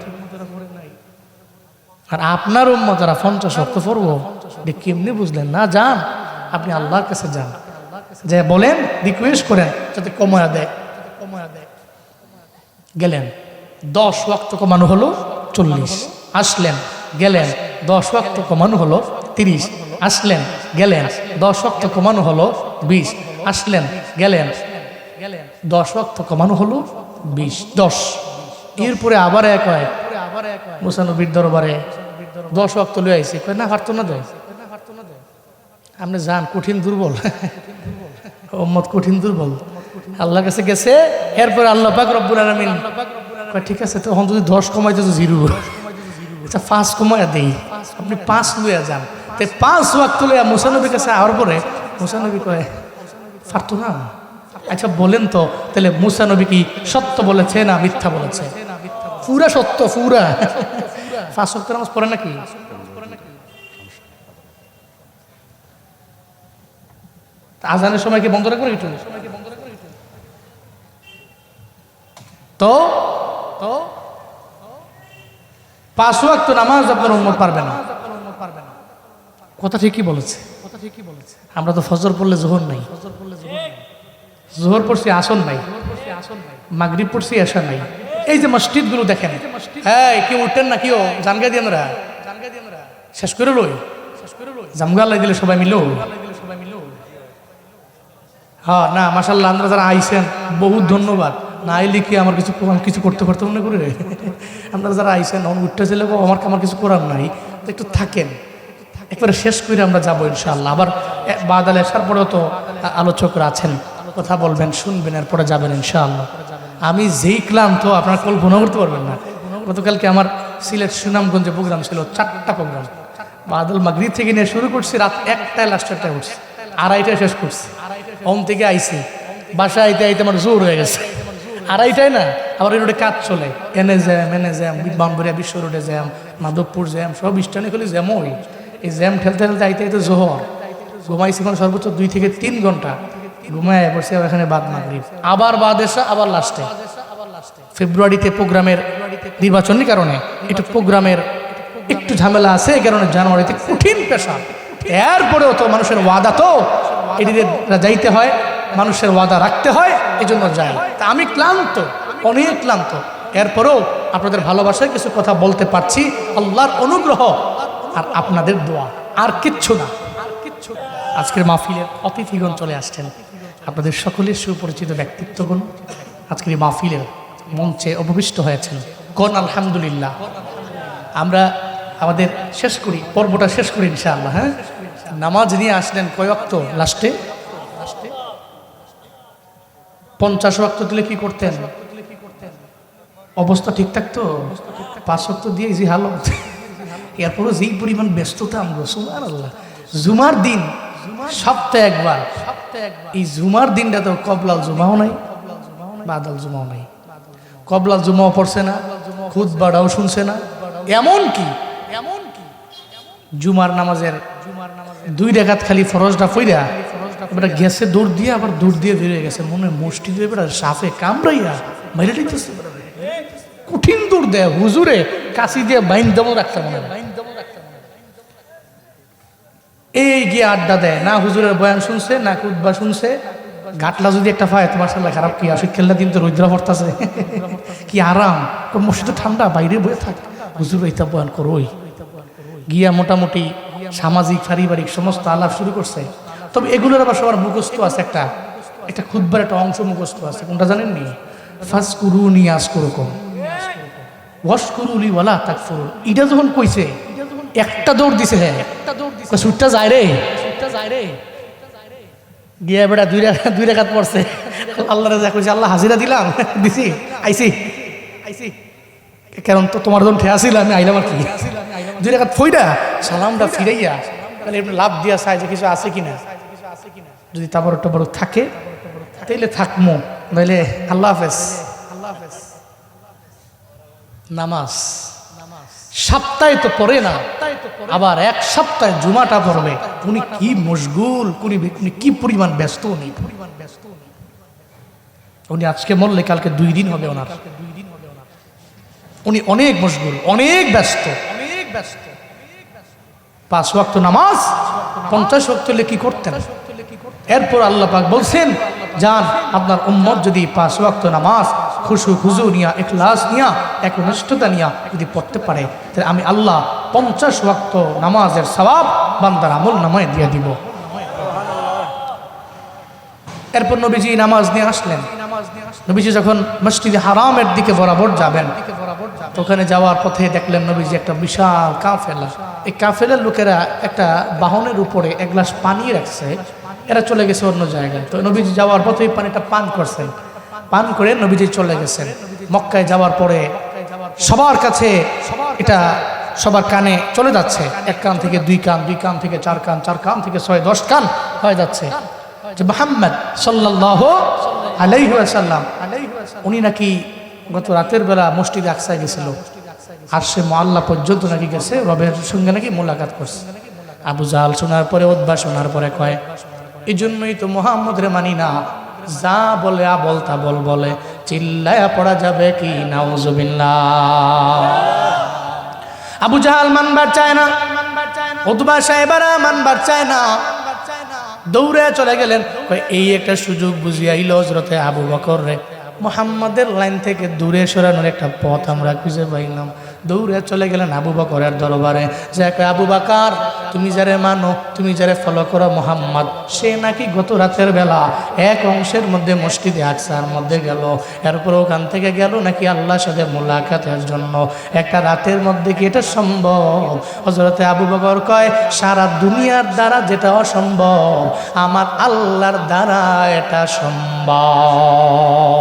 আর আপনার উম্মতরা 50 ওয়াক্ত পড়বো, কেমনি বুঝলেন না? যান, আপনি আল্লাহর কাছে যান, যে বলেন, রিকোয়েস্ট করেন যাতে কমায়া দেয়। গেলেন, 10 ওয়াক্ত কমানো হলো 40। আসলেন, গেলেন, 10 ওয়াক্ত কমানো হলো 30। আসলেন, গেলেন, 10 ওয়াক্ত কমানো হলো 20। আসলেন, গেলেন, 10 ওয়াক্ত কমানো হলো 20, 10। এরপরে আবার এক হয়, মূসা নবীর দরবারে 10 ওয়াক্ত লয়ে আইছে, কয় না পারতো না দেয়। আপনি যান, কঠিন দুর্বল, উম্মত কঠিন দুর্বল, আল্লাহর কাছে গেছে। এরপরে আল্লাহ পাক রব্বুল আলামিন কয় ঠিক আছে, তখন যদি 10 কমাইতে তো 0, আচ্ছা 5 কমাইয়া দেই, আপনি 5 লইয়া যান। তাই 5 ওয়াক্ত লইয়া মূসা নবীর কাছে আওয়ার পরে মূসা নবী কয় পারতো না। আচ্ছা বলেন তো, তাহলে মূসা নবী কি সত্য বলেছে না মিথ্যা বলেছে? পুরা সত্য, পুরা। 5 ওয়াক্ত নামাজ পড়ে নাকি? আজানের সময় কি বন্ধ রাখবো একটু? তো তো 5 ওয়াক্ত নামাজ আপনার উম্মত পারবে না। কথা ঠিকই বলেছে। আমরা তো ফজর পড়লে জোহর নাই, জোহর পড়ছি আসর নাই, মাগরিব পড়ছি এশা নাই। এই যে মসজিদগুলো দেখেন, হ্যাঁ কেউ উঠতেন না, কেউ জানগা দিয়ে আমরা শেষ করে লই, জামগা লাই দিলে সবাই মিলো। হ্যাঁ না মাশাআল্লাহ, আমরা যারা আইছেন বহুত ধন্যবাদ। না আইলে কি আমার কিছু করতে পারতো মনে করে। আপনারা যারা আইছেন উঠতে ছিল আমার কিছু করার নাই, তো একটু থাকেন, একবারে শেষ করে আমরা যাবো ইনশাআল্লাহ। আবার বাদাল আসার পরেও তো আলোচকরা আছেন, কথা বলবেন, শুনবেন, এরপরে যাবেন ইনশাআল্লাহ। আমি যেই ক্লান্ত আপনারা কল্পনা করতে পারবেন না। গতকালকে আমার সিলেট সুনামগঞ্জে প্রোগ্রাম ছিল, 4টা প্রোগ্রাম। বাদল মাগরিব থেকে নিয়ে শুরু করছি, রাত 1টায় লাস্টেরটায় উঠছি, 2:30টায় শেষ করছি। হোম থেকে আইছি, বাসায় আইতে আইতে আমার জোর হয়ে গেছে। 2:30টায় না, আবার এই রোডে কাজ চলে, এনে জ্যাম, বামবরিয়া বিশ্ব রোডে জ্যাম, মাধবপুর জ্যাম, সব স্ট্যান্ডে খালি জ্যাম। ওই এই জ্যাম ঠেলতে ঠেলতে আইতে আইতে জোহর ঘুমাইছি, মানে সর্বোচ্চ 2 থেকে 3 ঘন্টা ঘুমায় বসে এখানে বাদ মাগরিব, আবার বাদ এসা, আবার লাস্টে ফেব্রুয়ারিতে প্রোগ্রামের নির্বাচনের কারণে একটু প্রোগ্রামের একটু ঝামেলা আছে, এই কারণে জানুয়ারিতে কঠিন পেশা। এরপরেও তো মানুষের ওয়াদা, তো এটিতে যাইতে হয়, মানুষের ওয়াদা রাখতে হয়, এই জন্য যাই। তা আমি ক্লান্ত, অনেক ক্লান্ত, এরপরেও আপনাদের ভালোবাসায় কিছু কথা বলতে পারছি, আল্লাহর অনুগ্রহ আর আপনাদের দোয়া, আর কিচ্ছু না। আজকের মাহফিলের অতিথিগণ চলে আসছেন, আপনাদের সকলের সুপরিচিত ব্যক্তিত্বগণ আজকের এই মাহফিলের মঞ্চে উপবিষ্ট হয়েছেন। কোন আলহামদুলিল্লাহ। আমরা আমাদের শেষ করি, পর্বটা শেষ করি ইনশাআল্লাহ। হ্যাঁ, নামাজ নিয়ে আসলেন কয় ওয়াক্ত? লাস্টে 50 ওয়াক্ত দিলে কি করতেন? অবস্থা ঠিক থাকতো? 5 ওয়াক্ত দিয়ে যে হালত, এরপরও যেই পরিমাণ ব্যস্ততা আমরা, সুবহানাল্লাহ। জুমার দিন সপ্তাহে একবার, এই জুমার দিনটা তো কবলাল জুমাও নাই, বাদাল জুমাও নাই, কবলাল জুমাও পড়ছে না, খুতবাটাও শুনছে না। এমন কি জুমার নামাজের 2 রাকাত খালি ফরজটা পইরা এবার গেছে দৌড় দিয়ে, আবার দৌড় দিয়ে বেরিয়ে গেছে, মনে মসজিদে এবার সাফে কামড়াইয়া বাইরে দিতেছে, কঠিন দৌড় দেয়, হুজুরে কাশি দিয়ে বাইন দেবো রাখতে মনে হয়। এই গিয়ে আড্ডা দেয়, না হুজুরের বয়ান শুনছে, না খুতবা শুনছে। ঘাটলা যদি একটা পায় তোমার সাল্লাহ খারাপ কি আসে, খেলনা দিন তো রৌদ্রা পড়তেছে, কি আরাম, মসজিদে ঠান্ডা, বাইরে বয়ে থাক, হুজুর এইটা বয়ান করোই। গিয়া মোটামুটি সামাজিক পারিবারিক সমস্ত আলাপ শুরু করছে। তবে এগুলোর আবার সবার মুখস্থ আছে, একটা খুতবার একটা অংশ মুখস্থ আছে, কোনটা জানেননি? ফাজকুরুনি আযকুরুকুম ওয়াশকুরুলি ওয়ালা তাকফুরুন। এটা যখন কইছে একটা দৌড় দিছে, হ্যাঁ সুটটা যায় রে, গিয়া বেটা 2 রাকাত পড়ছে, আল্লাহ রাজা কইছে, আল্লাহ হাজিরা দিলাম, দিছি, আইছি, কারণ তো তোমার যখন ঠেয়া ছিল আমি আইলাম আর কি। 2 রাকাত ফইরা সালামটা ফিরাইয়া তাহলে এমনি লাভ দিয়া চাই যে কিছু আছে কিনা, যদি তাবর টাবর থাকে তাইলে থাকমো, নইলে আল্লাহ হাফেজ। নামাজ সপ্তাহে তো পড়ে না, আবার 1 সপ্তাহে জুমাটা পড়বে। উনি কি মশগুল, উনি কি পরিমাণ ব্যস্ত, উনি আজকে মরলে কালকে 2 দিন হবে ওনার। উনি অনেক মশগুল, অনেক ব্যস্ত। 5 ওয়াক্ত নামাজ 50 ওয়াক্ত হলে কি করতেন? এরপর আল্লাহ পাক বলছেন, যান আপনার উম্মত যদি 5 ওয়াক্ত নামাজ খুশু নিয়া, ইখলাস নিয়া, একনিষ্ঠতা নিয়া যদি পড়তে পারে, তাহলে আমি আল্লাহ 50 ওয়াক্ত নামাজের সওয়াব বান্দার আমল নামায় দিয়ে দিব। এরপর নবীজি নামাজ নিয়ে আসলেন। নবীজি যখন মসজিদে হারামের দিকে বরাবর যাবেন, ওখানে যাওয়ার পথে দেখলেন নবীজি একটা বিশাল কাফেলা। এই কাফেলার লোকেরা একটা বাহনের উপরে 1 গ্লাস পানি রাখছে, এরা চলে গেছে অন্য জায়গায়। তো নবীজি যাওয়ার পথে এই পানিটা পান করছেন, পান করে নবীজি চলে গেছেন। মক্কায় যাওয়ার পরে সবার কাছে এটা সবার কানে চলে যাচ্ছে, 1 কান থেকে 2 কান, 2 কান থেকে 4 কান, 4 কান থেকে 6-10 কান হয়ে যাচ্ছে যে মুহাম্মদ সাল্লাল্লাহু আলাইহি ওয়াসাল্লাম উনি নাকি গত রাতের বেলা মসজিদে আকসায় গেছিল, আর সে মুআল্লা পর্যন্ত নাকি গেছে, রবের সঙ্গে নাকি মোলাকাত করছে। আবু জাহাল শোনার পরে, উতবা শোনার পরে কয়, এই জন্যই তো মুহাম্মদ রে মানি না, যা বলে আবল তাবল বলে, চিল্লায়া পড়া যাবে কি নাউজুবিল্লাহ। আবু জাহাল মানবার চায় না, উতবা সাহেবারা মানবার চায় না, দৌড়ে চলে গেলেন। এই একটা সুযোগ বুঝিয়ে আইল হযরতে আবু বকর রে মুহাম্মাদের লাইন থেকে দূরে সরানোর একটা পথ আমরা খুঁজে পাইলাম। দৌড়ে চলে গেলেন আবু বকরের দরবারে, যে আবু বকর তুমি যারে মানো, তুমি যারে ফলো করো মুহাম্মদ, সে নাকি গত রাতের বেলা এক অংশের মধ্যে মসজিদে আকসার মধ্যে গেল, এরপর ওখান থেকে গেল নাকি আল্লাহর সাথে মোলাকাতের জন্য। একটা রাতের মধ্যে কি এটা সম্ভব? হযরতে আবু বকর কয়, সারা দুনিয়ার দ্বারা যেটা অসম্ভব আমার আল্লাহর দ্বারা এটা সম্ভব।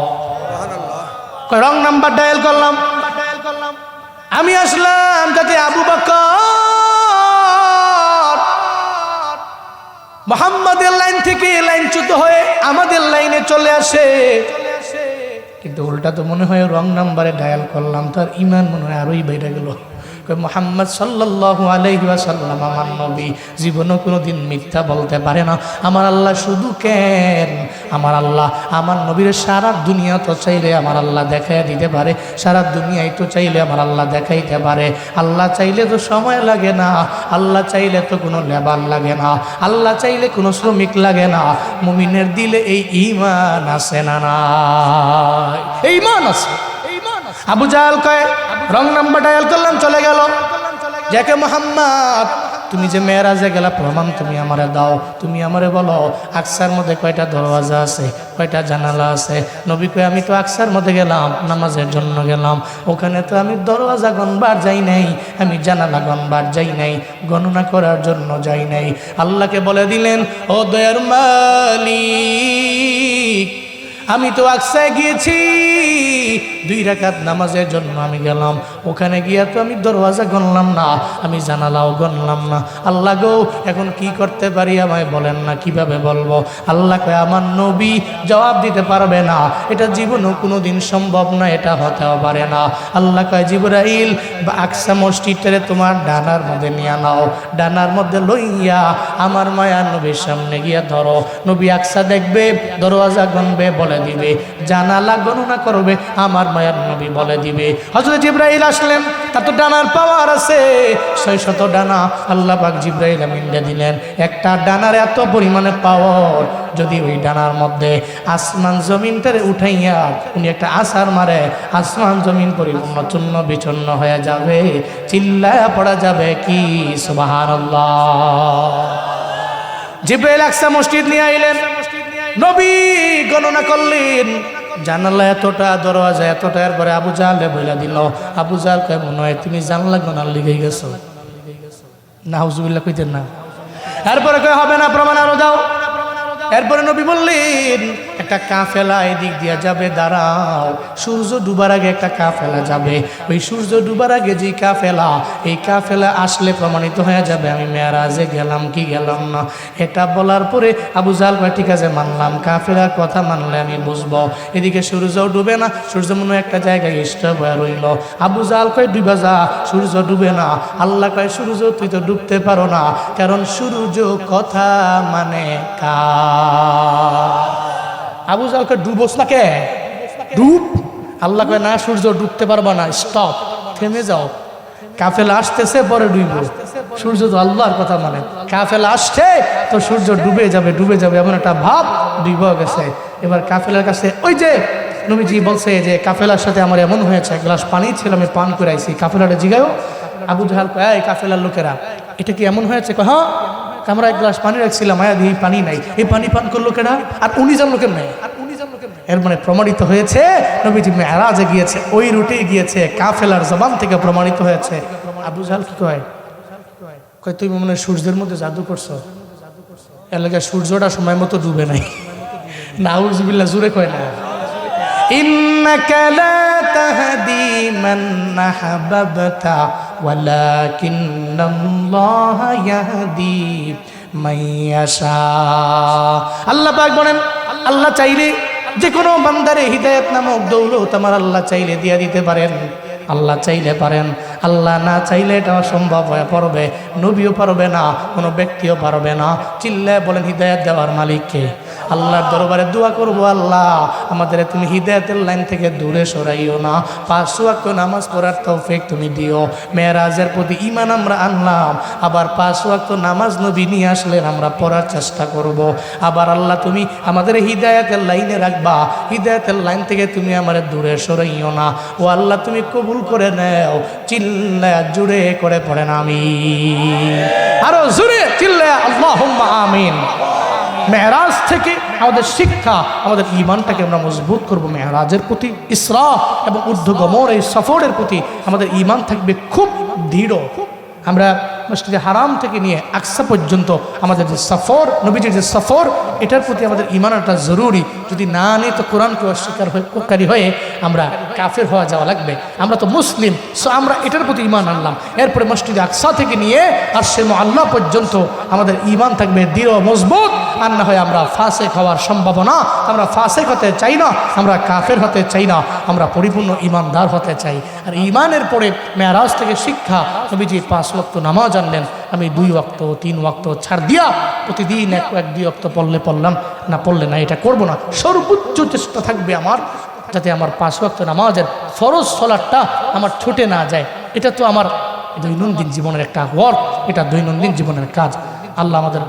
রং নাম্বার ডায়াল করলাম, আমি আসলাম যাতে আবু বকর মুহাম্মাদের লাইন থেকে লাইনচ্যুত হয়ে আমাদের লাইনে চলে আসে, কিন্তু উল্টা তো মনে হয় রং নাম্বারে ডায়াল করলাম, তার ইমান মনে হয় আরোই বেড়ে গেল। মুহাম্মদ সাল্লাল্লাহু আলাইহি ওয়াসাল্লাম আমার নবী, জীবনও কোনোদিন মিথ্যা বলতে পারে না। আমার আল্লাহ শুধু কেন, আমার আল্লাহ আমার নবীর সারা দুনিয়া তো চাইলে আমার আল্লাহ দেখাই দিতে পারে, সারা দুনিয়ায় তো চাইলে আমার আল্লাহ দেখাইতে পারে। আল্লাহ চাইলে তো সময় লাগে না, আল্লাহ চাইলে তো কোনো লেবার লাগে না, আল্লাহ চাইলে কোনো শ্রমিক লাগে না। মুমিনের দিলে এই ঈমান আছে না নাই? এই ঈমান আছে। আবু জাহাল কয়, রং নাম্বার ডায়াল করলাম, চলে গেল। যাকে মুহাম্মদ তুমি যে মেরাজে গেলা প্রমাণ তুমি আমারে দাও, তুমি আমারে বলো আকসার মধ্যে কয়টা দরওয়াজা আছে, কয়টা জানালা আছে। নবী কয়, আমি তো আকসার মধ্যে গেলাম নামাজের জন্য গেলাম, ওখানে তো আমি দরওয়াজা গণবার যাই নাই, আমি জানালা গণবার যাই নাই, গণনা করার জন্য যাই নাই। আল্লাহকে বলে দিলেন, ও দয়ার মালিক, আমি তো আকসায় গিয়েছি 2 রাকাত নামাজের জন্য আমি গেলাম, ওখানে গিয়া তো আমি দরওয়াজা গণলাম না, আমি জানালাও গণলাম না। আল্লাহ গো, এখন কি করতে পারি আমায় বলেন না, কিভাবে বলবো? আল্লাহ কয়, আমার নবী জবাব দিতে পারবে না, এটা জীবনও কোনোদিন সম্ভব না, এটা হতেও পারে না। আল্লাহ কয়, জিবরাইল আকসা মসজিদটারে তোমার ডানার মধ্যে নিয়ে নাও, ডানার মধ্যে লইয়া আমার মায়ার নবীর সামনে গিয়া ধরো। নবী আকসা দেখবে, দরওয়াজা গণবে, বলে দিবে, জানালা গণনা করবে, আমার মায়ার নবী বলে দিবে। হযরত জিবরাইল আসলেন, তার তো ডানার পাওয়ার আছে, 600 ডানা আল্লাহ পাক জিবরাইল আমিনকে দিলেন। একটা ডানার এত পরিমাণে পাওয়ার, যদি ওই ডানার মধ্যে আসমান জমিনটারে উঠাইয়া উনি একটা আছাড় মারে, আসমান জমিন পরিপূর্ণ চূর্ণ বিচূর্ণ হয়ে যাবে, চিল্লায়া পড়া যাবে কি সুবহানাল্লাহ। জিবরাইল আকসা মসজিদ নিয়ে আইলেন, নবী গণনা করলেন, জানালা এতটা, দরওয়াজা এতটা। এরপরে আবু জাহালে বইলা দিল। আবু জাহাল কয়, মনে হয় তুমি জানলা গণার লিখে গেছো। নাউজুবিল্লাহ কইতেন না। এরপরে কয়, হবে না, প্রমাণ আরো দাও। এরপরে নবী বললেন, একটা কাফেলা এদিক দিয়া যাবে, দাঁড়াও, সূর্য ডুবার আগে একটা কাফেলা যাবে। ওই সূর্য ডুবার আগে যে কাফেলা, এই কাফেলা আসলে প্রমাণিত হয়ে যাবে আমি মেরাজে গেলাম কি গেলাম না। এটা বলার পরে আবু জাহাল কয়, ঠিক আছে মানলাম, কাফেলার কথা মানলে আমি বুঝবো। এদিকে সূর্যও ডুবে না, সূর্য মনে একটা জায়গায় স্টপ হয়ে রইল। আবু জাহাল কয়, ডুবে যা, সূর্য ডুবে না। আল্লাহ কয়, সূর্য তুই তো ডুবতে পারো না, কারণ সূর্য কথা মানে কা। আবু জাহাল কয়, ডুবোস না কে, ডুব। আল্লাহ কয়, না, সূর্য ডুবতে পারবা না, স্টপ, থেমে যাও, কাফেলা আসতেছে পরে ডুববো। সূর্য তো আল্লাহর কথা মানে, কাফেলা আসছে তো সূর্য ডুবে যাবে, ডুবে যাবে এমন একটা ভাব ডুবে গেছে। এবার কাফেলার কাছে ওই যে নবীজি বলছে যে কাফেলার সাথে আমার এমন হয়েছে, এক গ্লাস পানি ছিল আমি পান করে আইছি। কাফেলাটা জিগায়ও। আবু জাহাল কয়, এই কাফেলার লোকেরা, এটা কি এমন হয়েছে? কয়, হ্যাঁ, আমরা 1 গ্লাস পানি রাখছিলাম, মায়া দিয়ে পানি নাই, এই পানি পান করলো কেনা, আর উনি জানলো কেমনে? এর মানে প্রমাণিত হয়েছে নবীজি মেরাজে গিয়েছে, ওই রুটে গিয়েছে, কাফেলার জবান থেকে প্রমাণিত হয়েছে। আবু জাহাল কি কয়? কয়, তুই মনে হয় সূর্যের মধ্যে জাদু করছো, এলাকায় সূর্যটা সময় মতো ডুবে নাই। নাউজুবিল্লাহ, জোরে কয় না। ইন্নাকা লা তাহদি মান আহবাবতা ওয়ালাকিন্নাল্লাহা ইয়াহদি মান ইয়াশা। আল্লাহ পাক বলেন, আল্লাহ চাইলে যে কোনো বান্দারে হিদায়াত নামক দৌলত আমার আল্লাহ চাইলে দিয়া দিতে পারেন। আল্লাহ চাইলে পারেন, আল্লাহ না চাইলে এটা অসম্ভব হয়ে পড়বে। নবীও পারবে না, কোনো ব্যক্তিও পারবে না। চিল্লায় বলেন, হিদায়াত দেওয়ার মালিককে। আল্লাহর দরবারে দোয়া করব, আল্লাহ আমাদের তুমি হিদায়াতের লাইন থেকে দূরে সরাইও না। 5 ওয়াক্ত নামাজ পড়ার তৌফিক তুমি দিও। মেরাজের প্রতি ঈমান আমরা আনলাম, আবার 5 ওয়াক্ত নামাজ নবী নিয়ে আসলেন, আমরা পড়ার চেষ্টা করব। আবার আল্লাহ তুমি আমাদের হিদায়াতের লাইনে রাখবা, হিদায়াতের লাইন থেকে তুমি আমাদের দূরে সরাইও না। ও আল্লাহ তুমি কবুল করে নাও। চিল্লা জুড়ে করে পড়েন আমিন, আরো জুড়ে চিল্লা আল্লাহুম্মা আমিন। মেরাজ থেকে আমাদের শিক্ষা, আমাদের ঈমানটাকে আমরা মজবুত করব। মেরাজের প্রতি, ইসরা এবং ঊর্ধ্বগমন এই সফরের প্রতি আমাদের ঈমান থাকবে খুব দৃঢ়। আমরা মসজিদে হারাম থেকে নিয়ে আকসা পর্যন্ত আমাদের যে সফর, নবীজির যে সফর, এটার প্রতি আমাদের ঈমানটা জরুরি। যদি না নিই তো কোরআনকে অস্বীকারী হয়ে আমরা কাফের হওয়া যাওয়া লাগবে। আমরা তো মুসলিম, সো আমরা এটার প্রতি ঈমান আনলাম। এরপরে মসজিদে আকসা থেকে নিয়ে আরশে মুআল্লা পর্যন্ত আমাদের ঈমান থাকবে দৃঢ় মজবুত। আর না হয় আমরা ফাসেক হওয়ার সম্ভাবনা, আমরা ফাসেক হতে চাই না, আমরা কাফের হতে চাই না, আমরা পরিপূর্ণ ঈমানদার হতে চাই। আর ঈমানের পরে মেরাজ থেকে শিক্ষা, নবীজি 5 ওয়াক্ত নামাজ আনলেন। আমি 2 ওয়াক্ত 3 ওয়াক্ত ছাড় দিয়া প্রতিদিন 1-2 ওয়াক্ত পড়লাম, না পড়লে না, এটা করব না। সর্বোচ্চ চেষ্টা থাকবে আমার, যাতে আমার 5 ওয়াক্ত নামাজের ফরজ সালাতটা আমার ছুটে না যায়। এটা তো আমার দৈনন্দিন জীবনের একটা ওয়ার্ক, এটা দৈনন্দিন জীবনের কাজ। আল্লাহ আমাদের